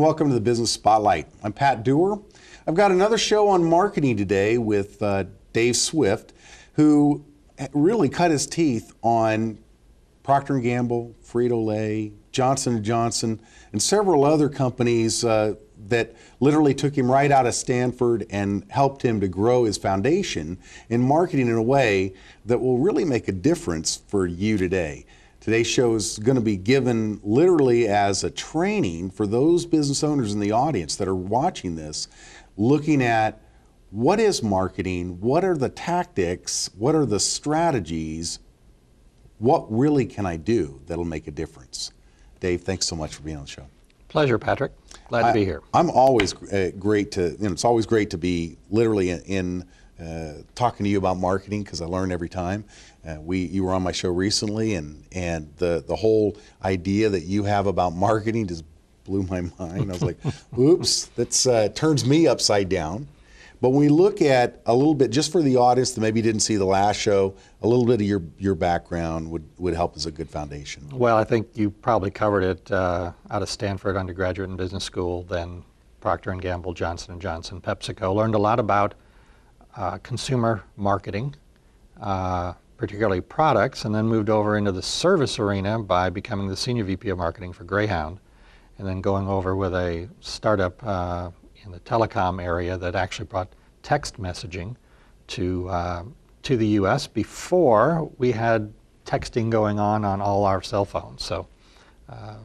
welcome to the Business Spotlight. I'm Pat Dewar. I've got another show on marketing today with Dave Swift, who really cut his teeth on Procter & Gamble, Frito-Lay, Johnson & Johnson, and several other companies that literally took him right out of Stanford and helped him to grow his foundation in marketing in a way that will really make a difference for you today. Today's show is going to be given literally as a training for those business owners in the audience that are watching this, looking at what is marketing, what are the tactics, what are the strategies, what really can I do that'll make a difference. Dave, thanks so much for being on the show. Pleasure, Patrick. Glad to be here. I'm always great to, it's always great to be literally in talking to you about marketing because I learn every time. You were on my show recently, and the whole idea that you have about marketing just blew my mind. I was like, oops, that turns me upside down. But when we look at a little bit, just for the audience that maybe didn't see the last show, a little bit of your background would help as a good foundation. Well, I think you probably covered it out of Stanford undergraduate and business school, then Procter & Gamble, Johnson & Johnson, PepsiCo. Learned a lot about consumer marketing, particularly products, and then moved over into the service arena by becoming the Senior VP of Marketing for Greyhound, and then going over with a startup in the telecom area that actually brought text messaging to the U.S. before we had texting going on all our cell phones. So,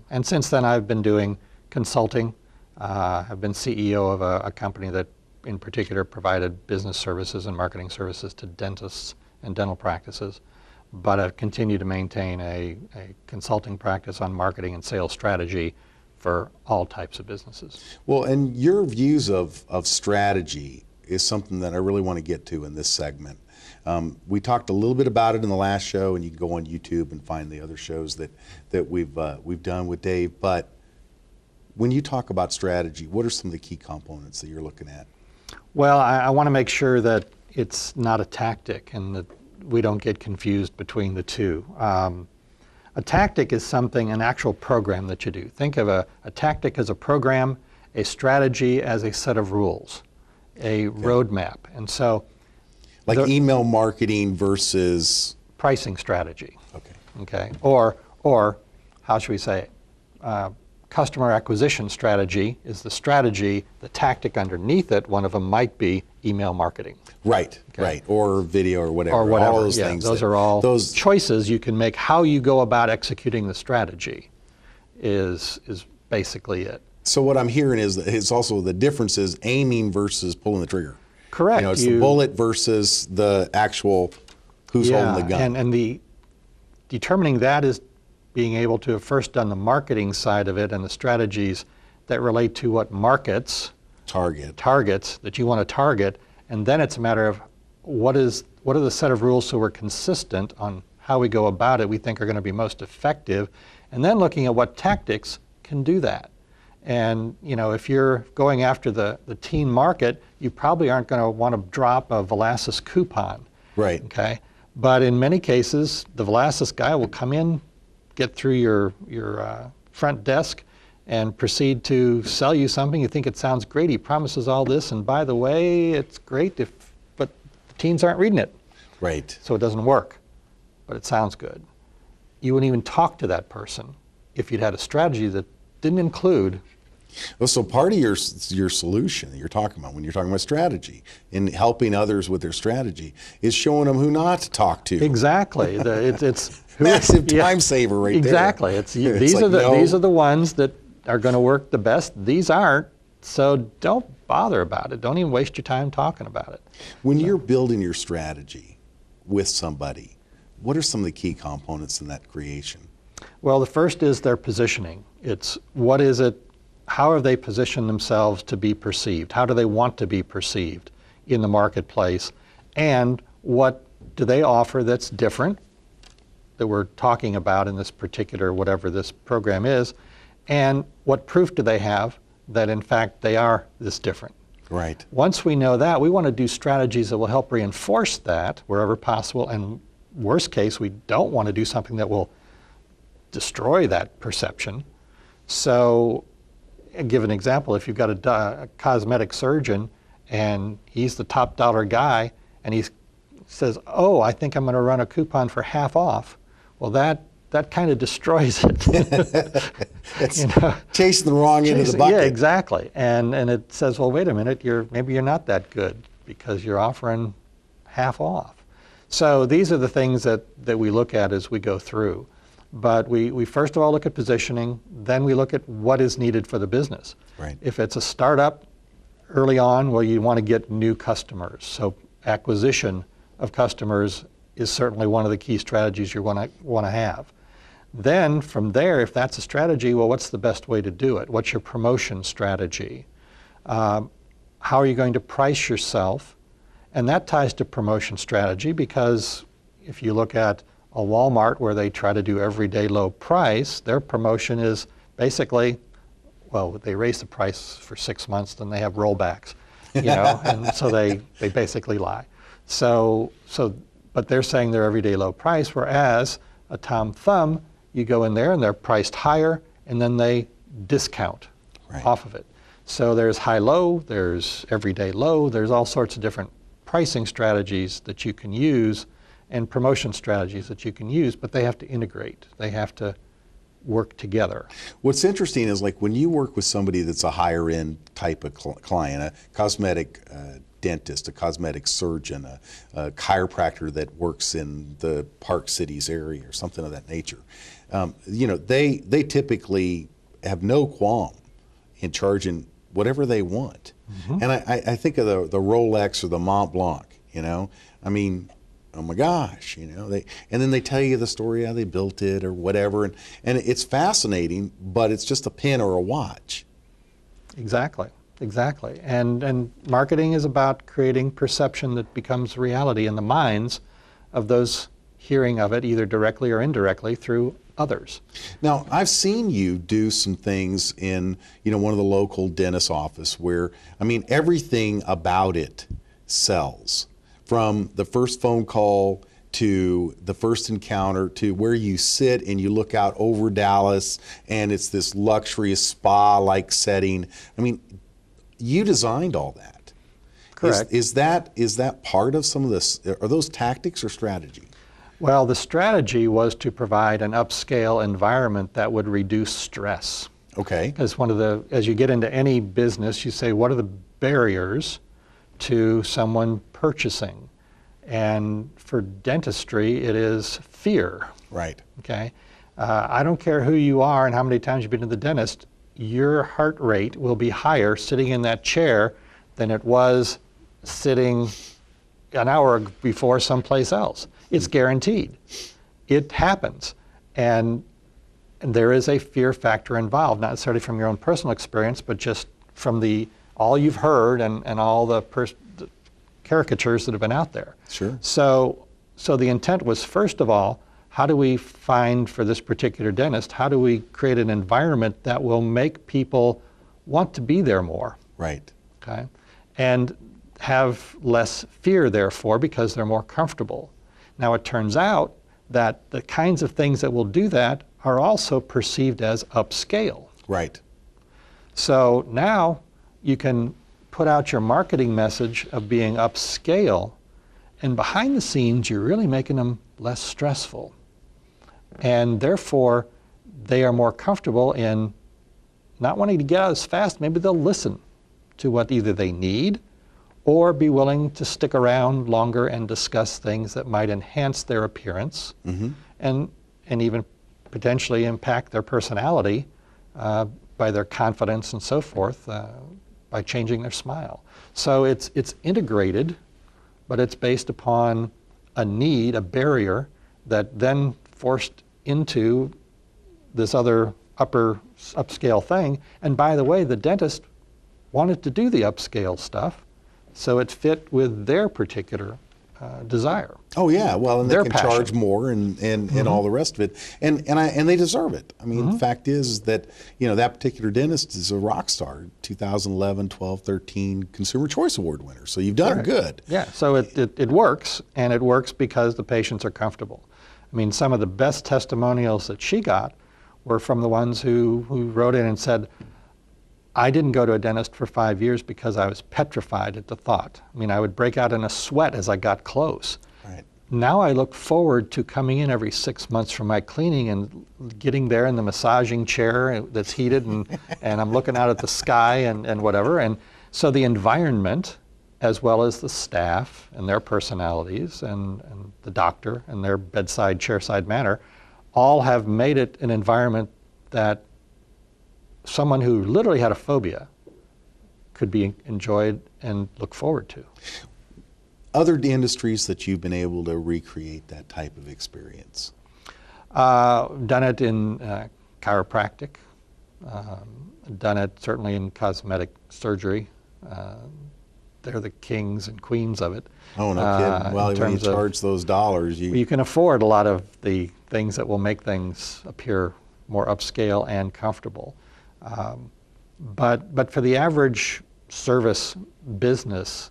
and since then I've been doing consulting. I've been CEO of a company that in particular provided business services and marketing services to dentists and dental practices. But I've continued to maintain a consulting practice on marketing and sales strategy for all types of businesses. Well, and your views of strategy is something that I really want to get to in this segment. We talked a little bit about it in the last show, and you can go on YouTube and find the other shows that we've done with Dave. But when you talk about strategy, what are some of the key components that you're looking at? Well, I want to make sure that it's not a tactic and that we don't get confused between the two. A tactic is something, an actual program that you do. Think of a tactic as a program, a strategy as a set of rules, a roadmap. And so, like email marketing versus pricing strategy. Okay. Okay. Or how should we say it? Customer acquisition strategy is the strategy. The tactic underneath it, one of them might be email marketing. Right, okay. Right, or video or whatever. Or whatever. All those things. Those are all choices you can make. How you go about executing the strategy is basically it. So what I'm hearing is that it's also the difference is aiming versus pulling the trigger. Correct. It's the bullet versus the actual who's holding the gun. And the determining that is being able to have first done the marketing side of it and the strategies that relate to what markets, targets that you want to target, and then it's a matter of what are the set of rules so we're consistent on how we go about it we think are going to be most effective, and then looking at what tactics can do that. And if you're going after the teen market, you probably aren't going to want to drop a Velasquez coupon. Right. Okay. But in many cases, the Velasquez guy will come in, get through your front desk and proceed to sell you something. You think it sounds great. He promises all this, and by the way, it's great, but the teens aren't reading it. Right. So it doesn't work, but it sounds good. You wouldn't even talk to that person if you'd had a strategy that didn't include. Well, so part of your solution that you're talking about when you're talking about strategy and helping others with their strategy is showing them who not to talk to. Exactly. It's massive time saver right exactly. there. Exactly. These are the ones that are going to work the best. These aren't. So don't bother about it. Don't even waste your time talking about it. When you're building your strategy with somebody, what are some of the key components in that creation? Well, the first is their positioning. It's what is it? How have they positioned themselves to be perceived? How do they want to be perceived in the marketplace? And what do they offer that's different that we're talking about in this particular, whatever this program is? And what proof do they have that in fact they are this different? Right. Once we know that, we want to do strategies that will help reinforce that wherever possible. And worst case, we don't want to do something that will destroy that perception. So give an example. If you've got a cosmetic surgeon and he's the top dollar guy and he says, oh, I think I'm going to run a coupon for half off, well, that kind of destroys it. It's chasing the wrong end of the bucket. Yeah, exactly. And it says, well, wait a minute, maybe you're not that good because you're offering half off. So these are the things that we look at as we go through. But we first of all look at positioning, then we look at what is needed for the business. Right. If it's a startup early on, well, you want to get new customers. So acquisition of customers is certainly one of the key strategies you want to have. Then from there, if that's a strategy, well, what's the best way to do it? What's your promotion strategy? How are you going to price yourself? And that ties to promotion strategy, because if you look at a Walmart where they try to do everyday low price, their promotion is basically, well, they raise the price for 6 months, then they have rollbacks, and so they basically lie. But they're saying they're everyday low price, whereas a Tom Thumb, you go in there and they're priced higher, and then they discount off of it. So there's high-low, there's everyday low, there's all sorts of different pricing strategies that you can use and promotion strategies that you can use, but they have to integrate. They have to work together. What's interesting is, like, when you work with somebody that's a higher end type of client, a cosmetic dentist, a cosmetic surgeon, a chiropractor that works in the Park Cities area or something of that nature, they typically have no qualm in charging whatever they want. Mm-hmm. And I think of the Rolex or the Mont Blanc, I mean, oh my gosh, and then they tell you the story how they built it or whatever, and it's fascinating, but it's just a pin or a watch. Exactly. And marketing is about creating perception that becomes reality in the minds of those hearing of it, either directly or indirectly through others. Now, I've seen you do some things in, one of the local dentist office where, I mean, everything about it sells. From the first phone call to the first encounter to where you sit and you look out over Dallas and it's this luxurious spa-like setting. I mean, you designed all that. Correct. Is that part of some of this? Are those tactics or strategy? Well, the strategy was to provide an upscale environment that would reduce stress. Okay. As as you get into any business, you say, what are the barriers to someone purchasing? And for dentistry, it is fear. Right. Okay. I don't care who you are and how many times you've been to the dentist, your heart rate will be higher sitting in that chair than it was sitting an hour before someplace else. It's guaranteed. It happens. And there is a fear factor involved, not necessarily from your own personal experience, but just from all you've heard and all the caricatures that have been out there. Sure. So the intent was, first of all, how do we find for this particular dentist, how do we create an environment that will make people want to be there more? Right. Okay. And have less fear, therefore, because they're more comfortable. Now, it turns out that the kinds of things that will do that are also perceived as upscale. Right. So now you can put out your marketing message of being upscale, and behind the scenes, you're really making them less stressful. And therefore, they are more comfortable in not wanting to get out as fast. Maybe they'll listen to what either they need or be willing to stick around longer and discuss things that might enhance their appearance, mm-hmm. and even potentially impact their personality by their confidence and so forth, by changing their smile. So it's integrated, but it's based upon a need, a barrier, that then forced into this other upscale thing. And by the way, the dentist wanted to do the upscale stuff, so it fit with their particular desire. Oh yeah, well, and they can passion. charge more and mm-hmm. all the rest of it, and they deserve it. I mean, mm-hmm. the fact is that that particular dentist is a rock star, 2011, 12, 13 Consumer Choice Award winner. So you've done good. Yeah, so it works, and it works because the patients are comfortable. I mean, some of the best testimonials that she got were from the ones who wrote in and said, I didn't go to a dentist for 5 years because I was petrified at the thought. I mean, I would break out in a sweat as I got close. Right. Now I look forward to coming in every 6 months for my cleaning and getting there in the massaging chair that's heated and I'm looking out at the sky and whatever. And so the environment, as well as the staff and their personalities and the doctor and their bedside, chairside manner, all have made it an environment that someone who literally had a phobia could be enjoyed and look forward to. Other industries that you've been able to recreate that type of experience? Done it in chiropractic, done it certainly in cosmetic surgery. They're the kings and queens of it. Oh, no kidding. Well, when you charge those dollars, you can afford a lot of the things that will make things appear more upscale and comfortable. But for the average service business,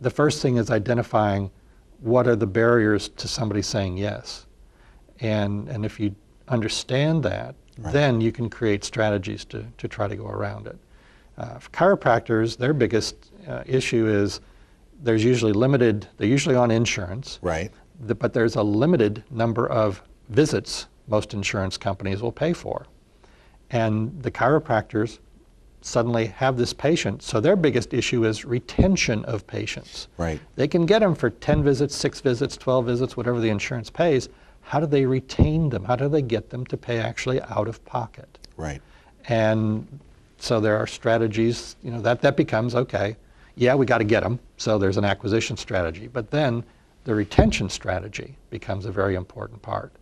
the first thing is identifying what are the barriers to somebody saying yes. And if you understand that, right, then you can create strategies to try to go around it. For chiropractors, their biggest issue is they're usually on insurance, right, but there's a limited number of visits most insurance companies will pay for. And the chiropractors suddenly have this patient, so their biggest issue is retention of patients. Right. They can get them for 10 visits, 6 visits, 12 visits, whatever the insurance pays. How do they retain them? How do they get them to pay actually out of pocket? Right. And so there are strategies, that becomes, okay, yeah, we got to get them, so there's an acquisition strategy. But then the retention strategy becomes a very important part.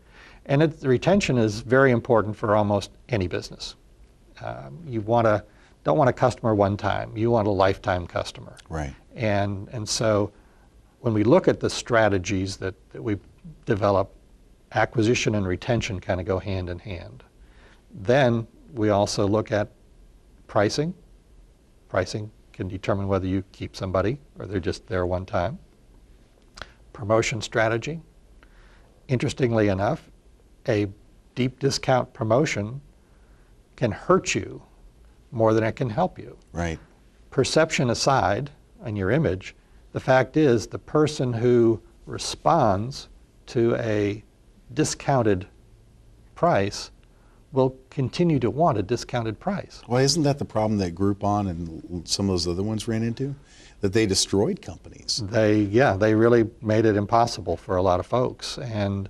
And the retention is very important for almost any business. You don't want a customer one time, you want a lifetime customer. Right. And so when we look at the strategies that we develop, acquisition and retention kind of go hand in hand. Then we also look at pricing. Pricing can determine whether you keep somebody or they're just there one time. Promotion strategy. Interestingly enough, a deep discount promotion can hurt you more than it can help you. Right. Perception aside, on your image, the fact is the person who responds to a discounted price will continue to want a discounted price. Well, isn't that the problem that Groupon and some of those other ones ran into? That they destroyed companies. They really made it impossible for a lot of folks. And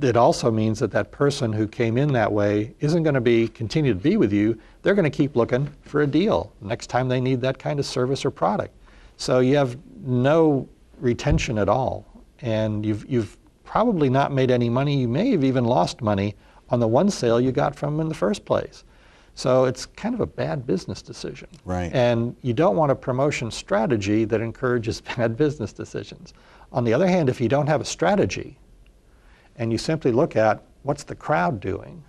it also means that person who came in that way isn't going to continue to be with you. They're going to keep looking for a deal next time they need that kind of service or product. So you have no retention at all. And you've probably not made any money. You may have even lost money on the one sale you got from them in the first place. So it's kind of a bad business decision. Right. And you don't want a promotion strategy that encourages bad business decisions. On the other hand, if you don't have a strategy and you simply look at what's the crowd doing,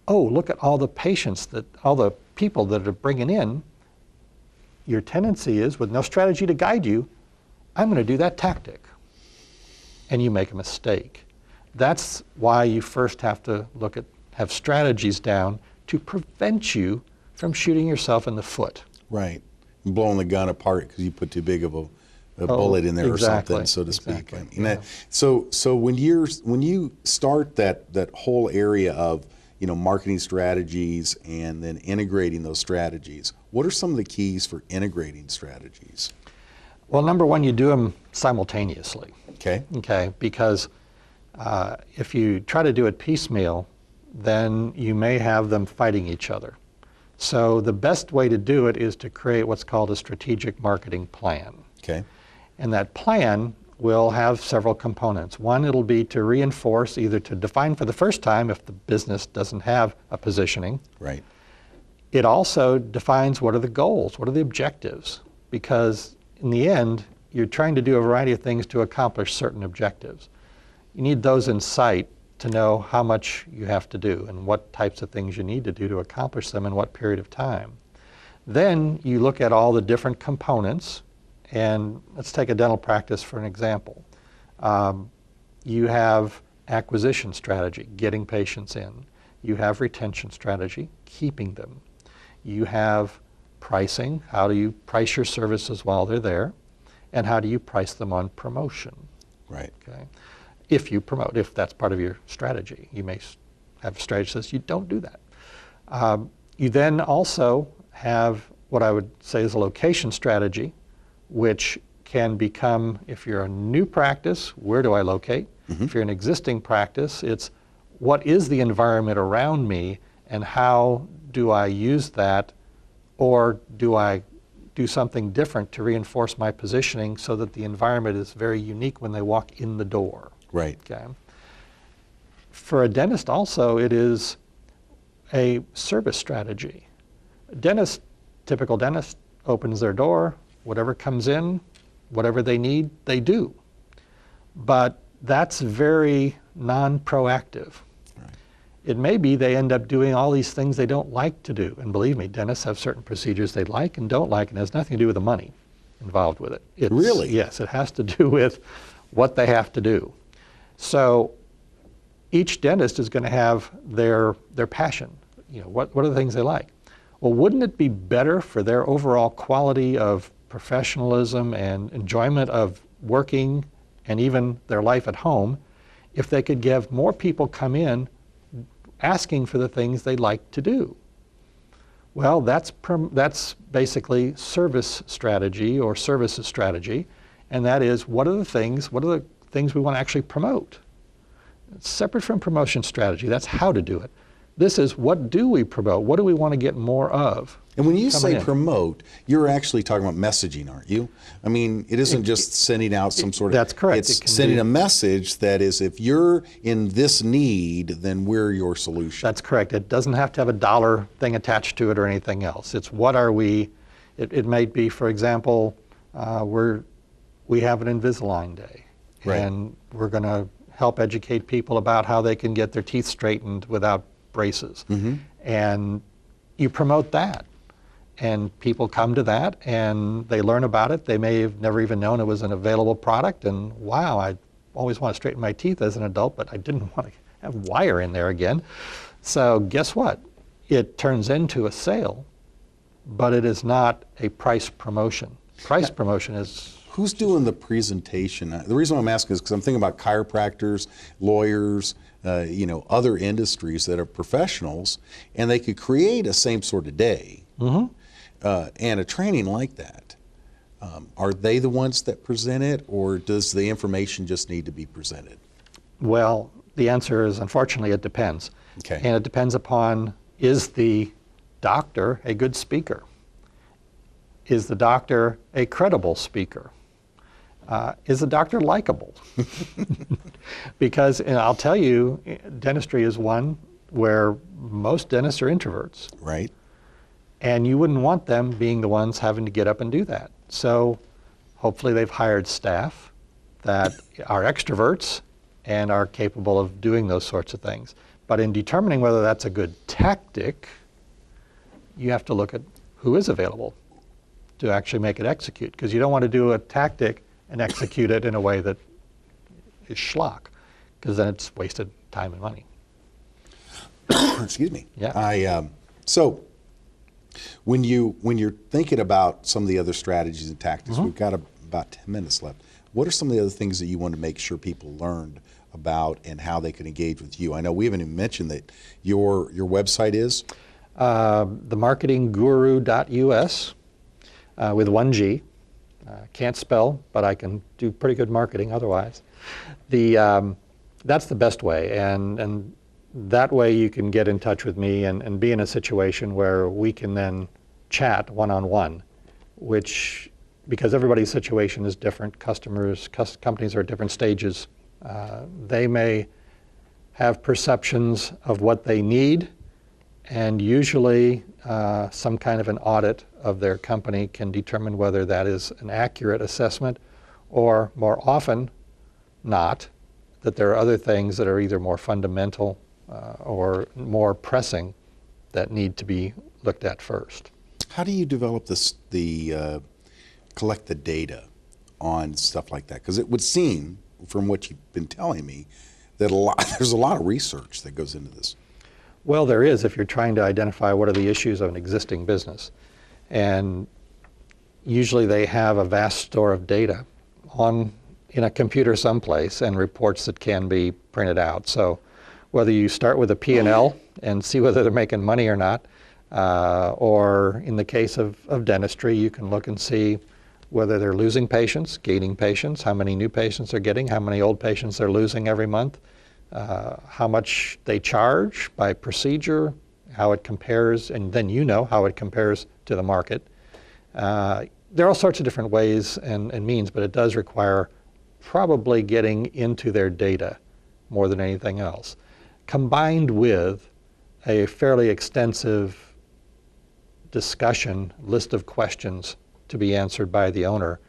oh, look at all the patients, all the people that are bringing in, your tendency is, with no strategy to guide you, I'm going to do that tactic. And you make a mistake. That's why you first have to have strategies down to prevent you from shooting yourself in the foot. Right. Blowing the gun apart because you put too big of a bullet in there exactly, or something, so to speak. Exactly. Yeah. So when you start that whole area of marketing strategies and then integrating those strategies, what are some of the keys for integrating strategies? Well, number one, you do them simultaneously. Okay. Because if you try to do it piecemeal, then you may have them fighting each other. So the best way to do it is to create what's called a strategic marketing plan. Okay. And that plan will have several components. One, it'll be to reinforce, either to define for the first time if the business doesn't have a positioning. Right. It also defines what are the goals, what are the objectives, because in the end, you're trying to do a variety of things to accomplish certain objectives. You need those in sight to know how much you have to do and what types of things you need to do to accomplish them in what period of time. Then you look at all the different components, and let's take a dental practice for an example. You have acquisition strategy, getting patients in. You have retention strategy, keeping them. You have pricing, how do you price your services while they're there, and how do you price them on promotion? Right. Okay. If you promote, if that's part of your strategy. You may have a strategy that says you don't do that. You then also have what I would say is a location strategy, which can become, if you're a new practice, where do I locate? If you're an existing practice, it's what is the environment around me and how do I use that, or do I do something different to reinforce my positioning so that the environment is very unique when they walk in the door. Right. Okay. For a dentist also, it is a service strategy. Typical dentist opens their door, whatever comes in, whatever they need, they do. But that's very non-proactive. Right. It may be they end up doing all these things they don't like to do. And believe me, dentists have certain procedures they like and don't like, and it has nothing to do with the money involved with it. Really? Yes, it has to do with what they have to do. So each dentist is going to have their passion. What are the things they like? Well, wouldn't it be better for their overall quality of professionalism and enjoyment of working and even their life at home if they could have more people come in asking for the things they like to do? Well, that's basically service strategy or services strategy, and that is what are the things we want to actually promote? It's separate from promotion strategy. That's how to do it. This is what do we promote? What do we want to get more of? And when you say promote, you're actually talking about messaging, aren't you? I mean, it isn't just sending out some sort of... That's correct. It's sending a message that is, if you're in this need, then we're your solution. That's correct. It doesn't have to have a dollar thing attached to it or anything else. It's what are we... It might be, for example, we have an Invisalign Day. Right. And we're going to help educate people about how they can get their teeth straightened without braces. And you promote that. And people come to that and they learn about it. They may have never even known it was an available product. And wow, I always want to straighten my teeth as an adult, but I didn't want to have wire in there again. So guess what? It turns into a sale, but it is not a price promotion. Price promotion is... Who's doing the presentation? The reason why I'm asking is because I'm thinking about chiropractors, lawyers, other industries that are professionals, and they could create a same sort of day and a training like that. Are they the ones that present it, or does the information just need to be presented? Well, the answer is, unfortunately, it depends. Okay. And it depends upon, is the doctor a good speaker? Is the doctor a credible speaker? Is the doctor likable? Because I'll tell you, dentistry is one where most dentists are introverts. Right. And you wouldn't want them being the ones having to get up and do that. So hopefully they've hired staff that are extroverts and are capable of doing those sorts of things. But in determining whether that's a good tactic, you have to look at who is available to actually make it execute. Because you don't want to do a tactic and execute it in a way that is schlock, because then it's wasted time and money. Excuse me. Yeah. So when you're thinking about some of the other strategies and tactics, we've got about 10 minutes left. What are some of the other things that you want to make sure people learned about and how they can engage with you? I know we haven't even mentioned that your website is? themarketingguru.us with one G. Can't spell, but I can do pretty good marketing otherwise. That's the best way, and that way you can get in touch with me and be in a situation where we can then chat one-on-one, which, because everybody's situation is different, companies are at different stages. They may have perceptions of what they need, and usually some kind of an audit of their company can determine whether that is an accurate assessment, or more often not, that there are other things that are either more fundamental or more pressing that need to be looked at first. How do you develop collect the data on stuff like that? Because it would seem, from what you've been telling me, that there's a lot of research that goes into this. Well, there is if you're trying to identify what are the issues of an existing business. And usually they have a vast store of data in a computer someplace and reports that can be printed out. So whether you start with a P&L and see whether they're making money or not, or in the case of dentistry, you can look and see whether they're losing patients, gaining patients, how many new patients they're getting, how many old patients they're losing every month, how much they charge by procedure, how it compares, and then you know how it compares to the market. There are all sorts of different ways and means, but it does require probably getting into their data more than anything else, combined with a fairly extensive discussion, list of questions to be answered by the owner,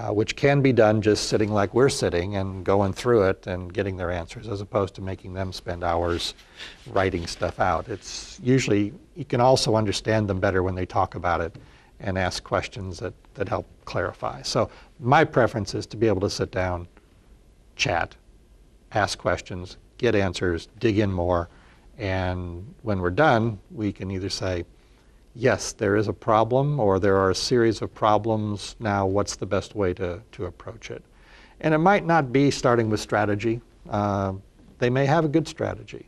which can be done just sitting like we're sitting and going through it and getting their answers, as opposed to making them spend hours writing stuff out. It's usually, you can also understand them better when they talk about it and ask questions that help clarify. So my preference is to be able to sit down, chat, ask questions, get answers, dig in more, and when we're done, we can either say, yes, there is a problem, or there are a series of problems. Now, what's the best way to approach it? And it might not be starting with strategy. They may have a good strategy.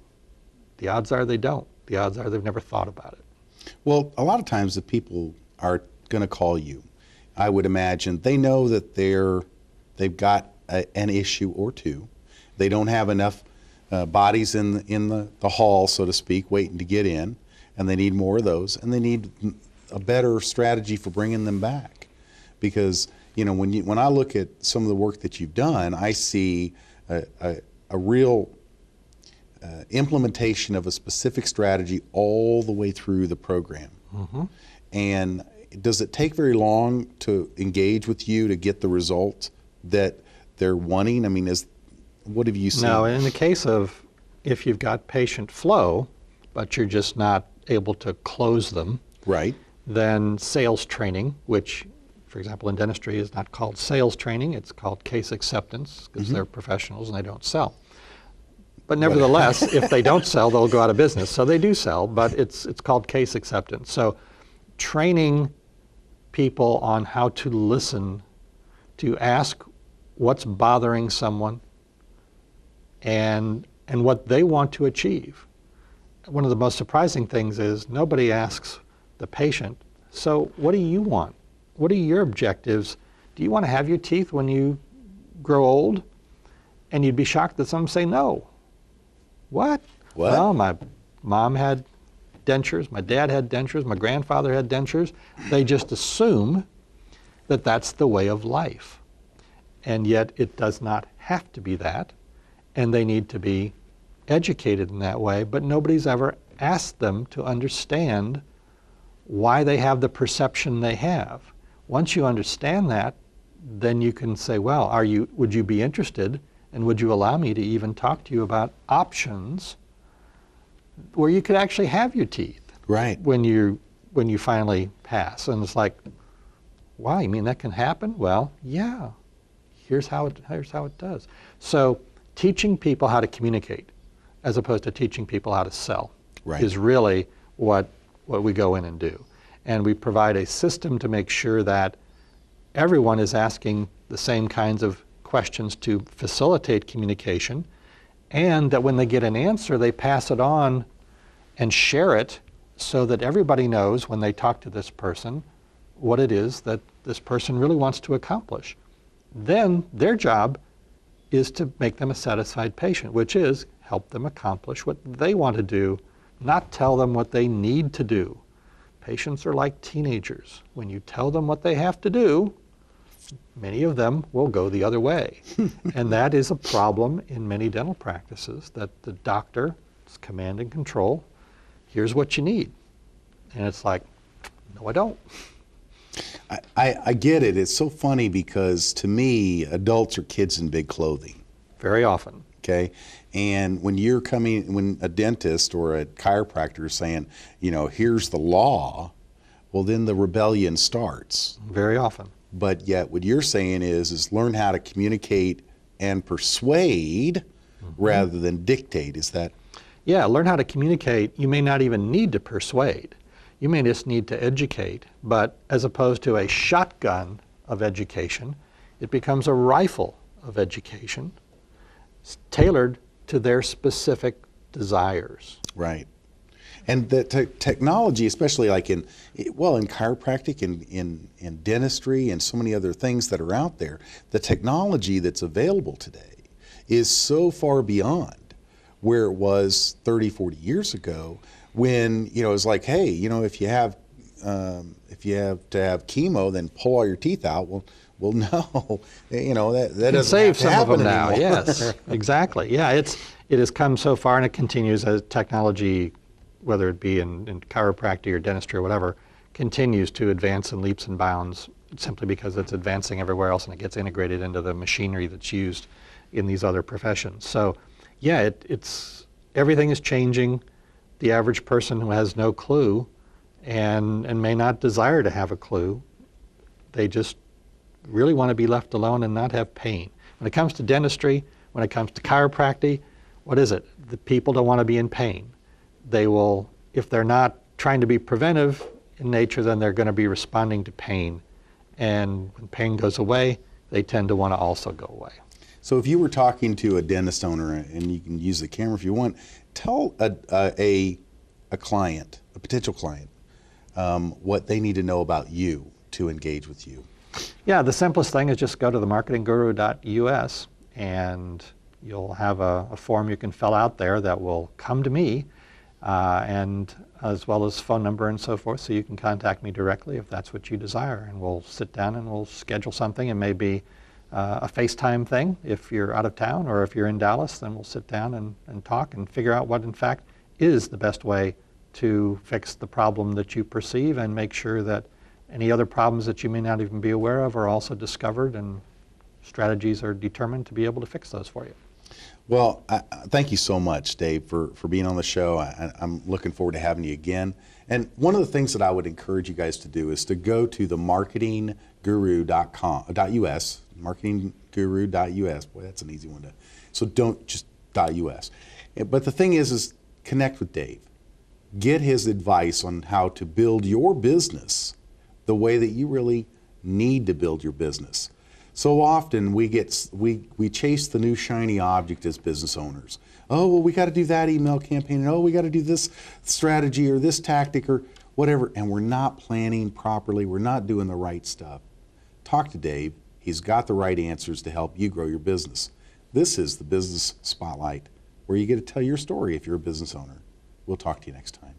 The odds are they don't. The odds are they've never thought about it. Well, a lot of times the people are going to call you. I would imagine they know that they've got an issue or two. They don't have enough bodies in the hall, so to speak, waiting to get in, and they need more of those, and they need a better strategy for bringing them back. Because when I look at some of the work that you've done, I see a real implementation of a specific strategy all the way through the program. Mm-hmm. And does it take very long to engage with you to get the result that they're wanting? I mean, what have you seen? No, in the case of if you've got patient flow, but you're just not able to close them, right? Then sales training, which, for example, in dentistry is not called sales training, it's called case acceptance, because they're professionals and they don't sell. But nevertheless, if they don't sell, they'll go out of business. So they do sell, but it's called case acceptance. So training people on how to listen, to ask what's bothering someone and what they want to achieve. One of the most surprising things is nobody asks the patient, so what do you want? What are your objectives? Do you want to have your teeth when you grow old? And you'd be shocked that some say no. What? Well, my mom had dentures, my dad had dentures, my grandfather had dentures. They just assume that that's the way of life. And yet it does not have to be that. And they need to be educated in that way, but nobody's ever asked them to understand why they have the perception they have. Once you understand that, then you can say, well, would you be interested, and would you allow me to even talk to you about options where you could actually have your teeth right when you finally pass? And it's like, wow, you mean that can happen? Well, yeah. Here's how it does. So teaching people how to communicate as opposed to teaching people how to sell is really what we go in and do. And we provide a system to make sure that everyone is asking the same kinds of questions to facilitate communication, and that when they get an answer, they pass it on and share it so that everybody knows when they talk to this person what it is that this person really wants to accomplish. Then their job is to make them a satisfied patient, which is help them accomplish what they want to do, not tell them what they need to do. Patients are like teenagers. When you tell them what they have to do, many of them will go the other way. And that is a problem in many dental practices, that the doctor is command and control. Here's what you need. And it's like, no, I don't. I get it. It's so funny because to me, adults are kids in big clothing. Very often. Okay. And when a dentist or a chiropractor is saying, here's the law, well, then the rebellion starts. Very often. But yet what you're saying is learn how to communicate and persuade rather than dictate. Is that? Yeah, learn how to communicate. You may not even need to persuade. You may just need to educate, but as opposed to a shotgun of education, it becomes a rifle of education tailored to their specific desires. Right. And the technology, especially like in chiropractic and in dentistry and so many other things that are out there, the technology that's available today is so far beyond where it was 30, 40 years ago when, it was like, hey, if you have to have chemo, then pull all your teeth out. Well, no, that doesn't Save have to some of happen them now. anymore. Yes, exactly. Yeah, it has come so far, and it continues as technology, whether it be in chiropractic or dentistry or whatever, continues to advance in leaps and bounds simply because it's advancing everywhere else and it gets integrated into the machinery that's used in these other professions. So, yeah, it's everything is changing. The average person who has no clue and may not desire to have a clue, they just really want to be left alone and not have pain. When it comes to dentistry, when it comes to chiropractic, what is it? The people don't want to be in pain. They will, if they're not trying to be preventive in nature, then they're going to be responding to pain. And when pain goes away, they tend to want to also go away. So if you were talking to a dentist owner, and you can use the camera if you want, tell a client, a potential client, what they need to know about you to engage with you. Yeah, the simplest thing is just go to themarketingguru.us and you'll have a form you can fill out there that will come to me, and as well as phone number and so forth, so you can contact me directly if that's what you desire, and we'll sit down and we'll schedule something. It may be a FaceTime thing if you're out of town, or if you're in Dallas, then we'll sit down and talk and figure out what in fact is the best way to fix the problem that you perceive, and make sure that any other problems that you may not even be aware of are also discovered and strategies are determined to be able to fix those for you. Well, thank you so much, Dave, for being on the show. I'm looking forward to having you again. And one of the things that I would encourage you guys to do is to go to themarketingguru.us, marketingguru.us. Boy, that's an easy one to. So don't just .us. But the thing is connect with Dave. Get his advice on how to build your business the way that you really need to build your business. So often we chase the new shiny object as business owners. Oh, well, we got to do that email campaign. Oh, we got to do this strategy or this tactic or whatever. And we're not planning properly. We're not doing the right stuff. Talk to Dave. He's got the right answers to help you grow your business. This is the Business Spotlight, where you get to tell your story if you're a business owner. We'll talk to you next time.